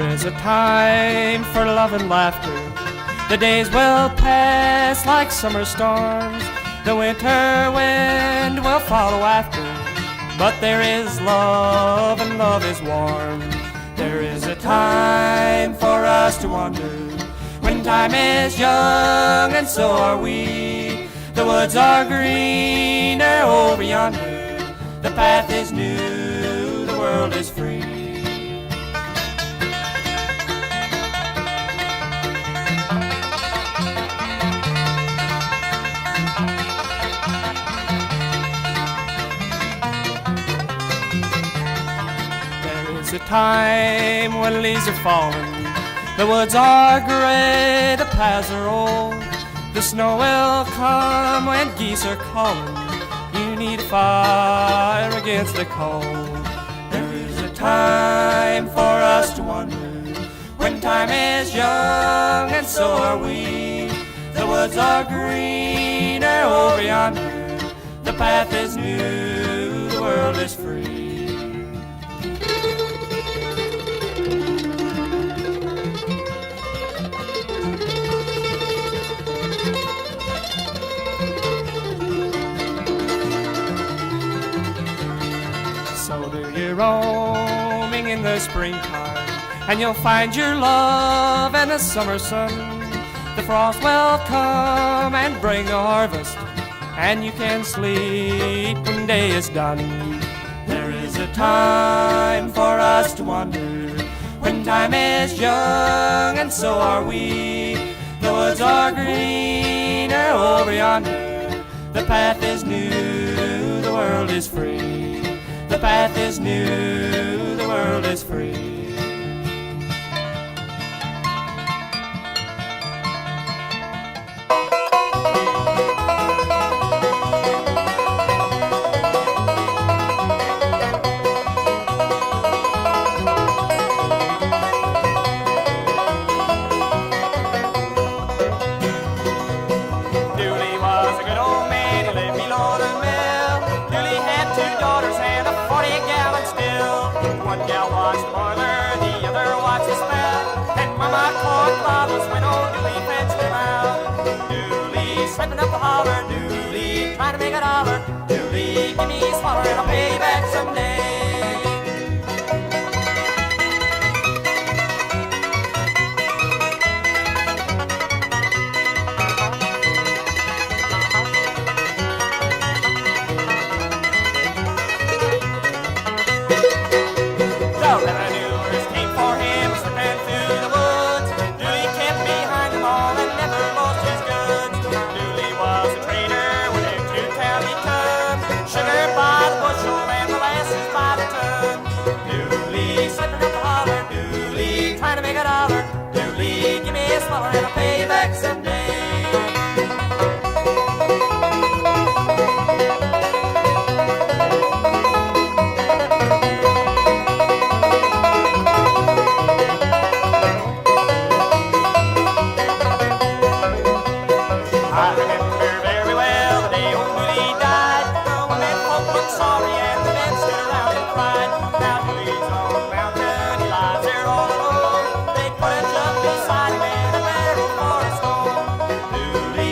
There's a time for love and laughter. The days will pass like summer storms. The winter wind will follow after. But there is love and love is warm. There is a time for us to wander, when time is young and so are we. The woods are greener over yonder. The path is new, the world is free. There's a time when leaves are falling, the woods are gray, the paths are old. The snow will come when geese are calling. You need a fire against the cold. There is a time for us to wander, when time is young and so are we. The woods are greener over yonder. The path is new, the world is free. So do your roaming in the springtime, and you'll find your love in the summer sun. The frost will come and bring a harvest, and you can sleep when day is done. There is a time for us to wander, when time is young and so are we. The woods are greener over yonder. The path is new, the world is free. The path is new, the world is free. Dooley was a good old man, he lived below the mill. Dooley had 2 daughters and a 40-gallon still. One gal watched the boiler, the other watched the spout. And Mama corked bottles when old Dooley fetched them out. Dooley slipping up the holler, Dooley trying to make a dollar. Dooley, give me a swaller and I'll pay you back someday. And I'll pay you back someday. I remember very well the day old Dooley died. The women folk looked sorry and the men stood around and cried. Now Dooley's on the mountain, he lies there all alone. They put a jug beside him and a barrel for a stone. Dooley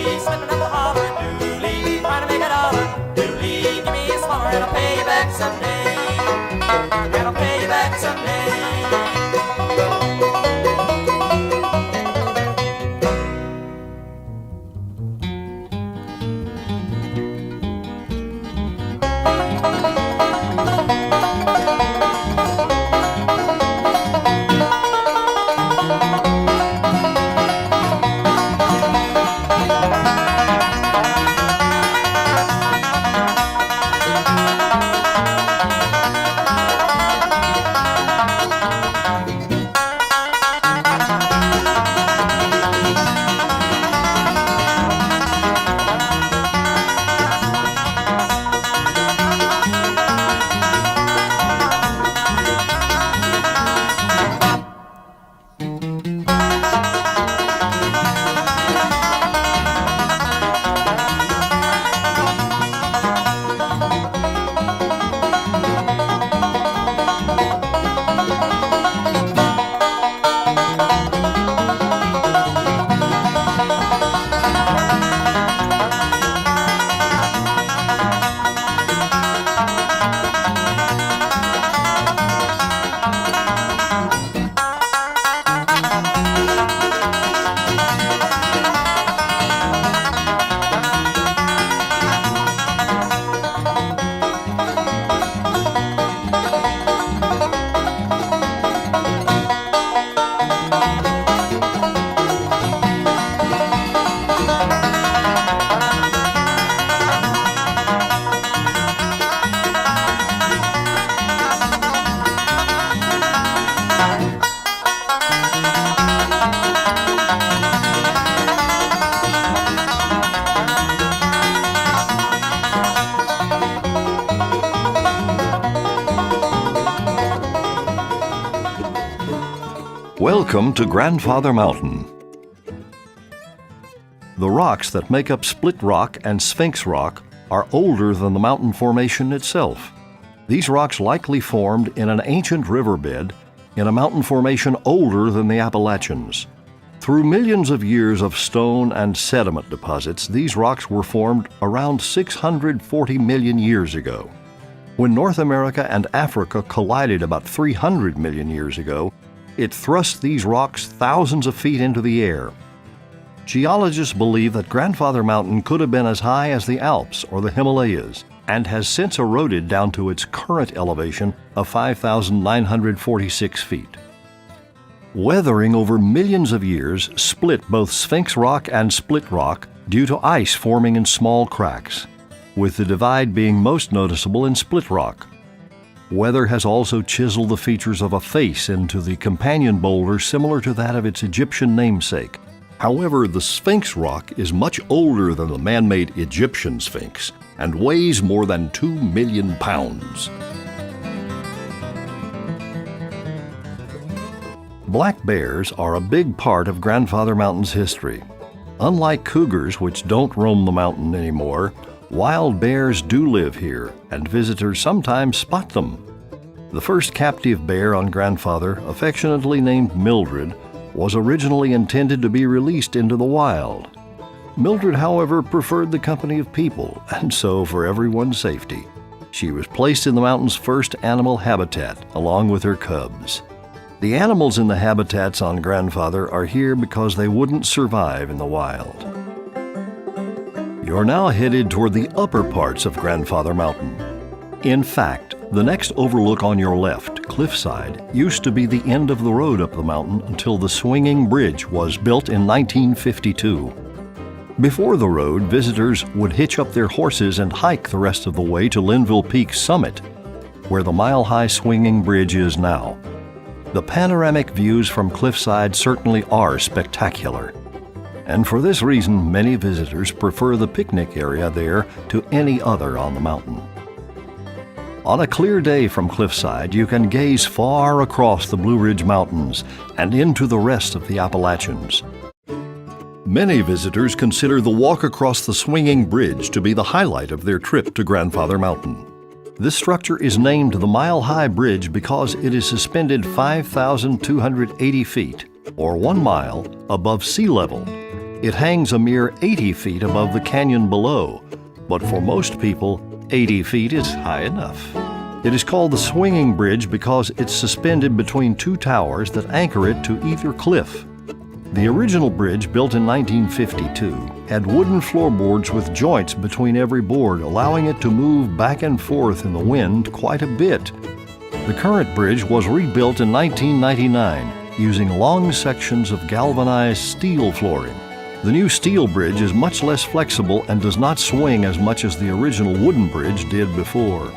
Welcome to Grandfather Mountain. The rocks that make up Split Rock and Sphinx Rock are older than the mountain formation itself. These rocks likely formed in an ancient riverbed in a mountain formation older than the Appalachians. Through millions of years of stone and sediment deposits, these rocks were formed around 640 million years ago. When North America and Africa collided about 300 million years ago, it thrust these rocks thousands of feet into the air. Geologists believe that Grandfather Mountain could have been as high as the Alps or the Himalayas, and has since eroded down to its current elevation of 5,946 feet. Weathering over millions of years split both Sphinx Rock and Split Rock due to ice forming in small cracks, with the divide being most noticeable in Split Rock. Weather has also chiseled the features of a face into the companion boulder similar to that of its Egyptian namesake. However, the Sphinx Rock is much older than the man-made Egyptian Sphinx and weighs more than 2 million pounds. Black bears are a big part of Grandfather Mountain's history. Unlike cougars, which don't roam the mountain anymore, wild bears do live here, and visitors sometimes spot them. The first captive bear on Grandfather, affectionately named Mildred, was originally intended to be released into the wild. Mildred, however, preferred the company of people, and so, for everyone's safety, she was placed in the mountain's first animal habitat, along with her cubs. The animals in the habitats on Grandfather are here because they wouldn't survive in the wild. You're now headed toward the upper parts of Grandfather Mountain. In fact, the next overlook on your left, cliffside, used to be the end of the road up the mountain until the swinging bridge was built in 1952. Before the road, visitors would hitch up their horses and hike the rest of the way to Linville Peak's summit, where the mile-high swinging bridge is now. The panoramic views from cliffside certainly are spectacular. And for this reason, many visitors prefer the picnic area there to any other on the mountain. On a clear day from cliffside, you can gaze far across the Blue Ridge Mountains and into the rest of the Appalachians. Many visitors consider the walk across the swinging bridge to be the highlight of their trip to Grandfather Mountain. This structure is named the Mile High Bridge because it is suspended 5,280 feet, or 1 mile, above sea level. It hangs a mere 80 feet above the canyon below, but for most people, 80 feet is high enough. It is called the Swinging Bridge because it's suspended between two towers that anchor it to either cliff. The original bridge, built in 1952, had wooden floorboards with joints between every board, allowing it to move back and forth in the wind quite a bit. The current bridge was rebuilt in 1999 using long sections of galvanized steel flooring. The new steel bridge is much less flexible and does not swing as much as the original wooden bridge did before.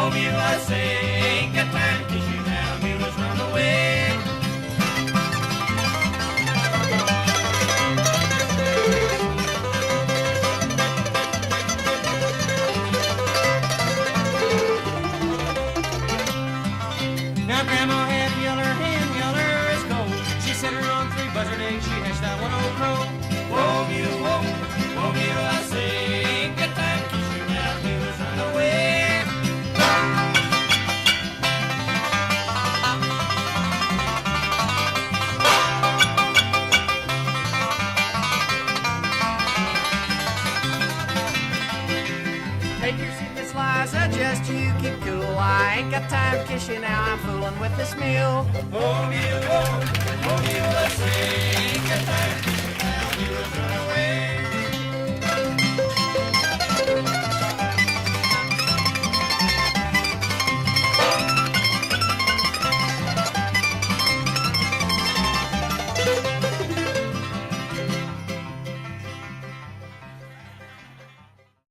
Oh, mule, I say, ain't got time to kiss you now. Mule has run away. Now Grandma had yeller hen, yeller as gold. She set her on 3 buzzard eggs, she hatched out 1 old crow. Whoa, mule, whoa, mule, I say, ain't got time to kiss you now. Mule has run away. Take your seat, Miss Liza, just you keep cool. I ain't got time to kiss you now, I'm fooling with this mule. Oh, mule, I say, ain't got time to